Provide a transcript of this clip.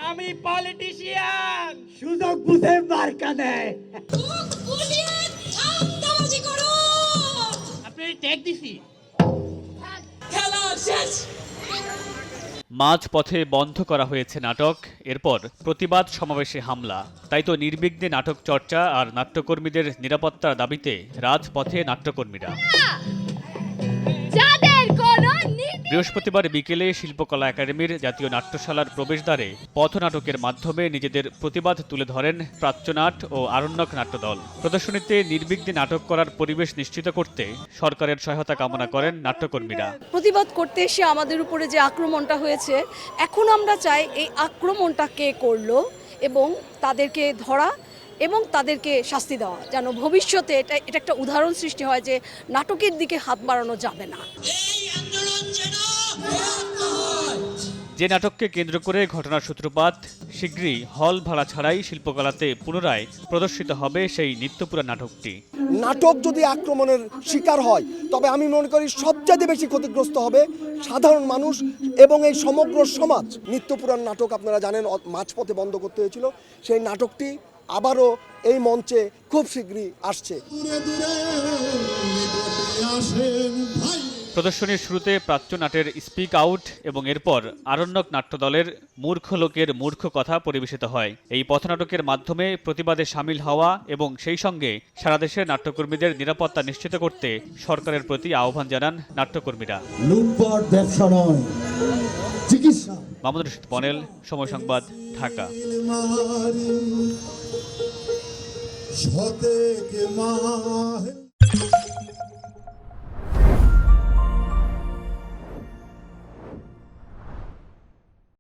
আমি পলিটিশিয়ান। সুযোগ বুঝে মার্কা দেয়। আপনি ট্যাগ দিছি। মাঝপথে বন্ধ করা হয়েছে নাটক, এরপর প্রতিবাদ সমাবেশে হামলা। তাই তো নির্বিঘ্নে নাটক চর্চা আর নাট্যকর্মীদের নিরাপত্তার দাবিতে রাজপথে নাট্যকর্মীরা। বৃহস্পতিবার বিকেলে শিল্পকলা একাডেমির জাতীয় নাট্যশালার প্রবেশদ্বারে পথনাটকের মাধ্যমে নিজেদের প্রতিবাদ তুলে ধরেন প্রাচ্যনাট ও আরণ্যক নাট্যদল। প্রদর্শনীতে নির্বিঘ্নে নাটক করার পরিবেশ নিশ্চিত করতে সরকারের সহায়তা কামনা করেন নাট্যকর্মীরা। প্রতিবাদ করতে এসে আমাদের উপরে যে আক্রমণটা হয়েছে, এখন আমরা চাই এই আক্রমণটা কে করলো এবং তাদেরকে ধরা এবং তাদেরকে শাস্তি দেওয়া, যেন ভবিষ্যতে এটা একটা উদাহরণ সৃষ্টি হয় যে নাটকের দিকে হাত বাড়ানো যাবে না। যে নাটককে কেন্দ্র করে ঘটনার সূত্রপাত, শীঘ্রই হল ভাড়া ছাড়াই শিল্পকলাতে পুনরায় প্রদর্শিত হবে সেই নিত্যপুরা নাটকটি। নাটক যদি আক্রমণের শিকার হয় তবে আমি মনে করি সবচেয়ে বেশি ক্ষতিগ্রস্ত হবে সাধারণ মানুষ এবং এই সমগ্র সমাজ। নিত্যপুরাণ নাটক আপনারা জানেন মাঝপথে বন্ধ করতে হয়েছিল, সেই নাটকটি আবারও এই মঞ্চে খুব শীঘ্রই আসছে। প্রদর্শনীর শুরুতে প্রাচ্যনাটের স্পিক আউট এবং এরপর আরণ্যক নাট্যদলের মূর্খ লোকের মূর্খ কথা পরিবেশিত হয়। এই পথনাটকের মাধ্যমে প্রতিবাদে সামিল হওয়া এবং সেই সঙ্গে সারা দেশের নাট্যকর্মীদের নিরাপত্তা নিশ্চিত করতে সরকারের প্রতি আহ্বান জানান নাট্যকর্মীরা। লুটপাট ব্যবসা নয়, চিকিৎসা। মামুনুর রশিদ পনেল, সময় সংবাদ, ঢাকা।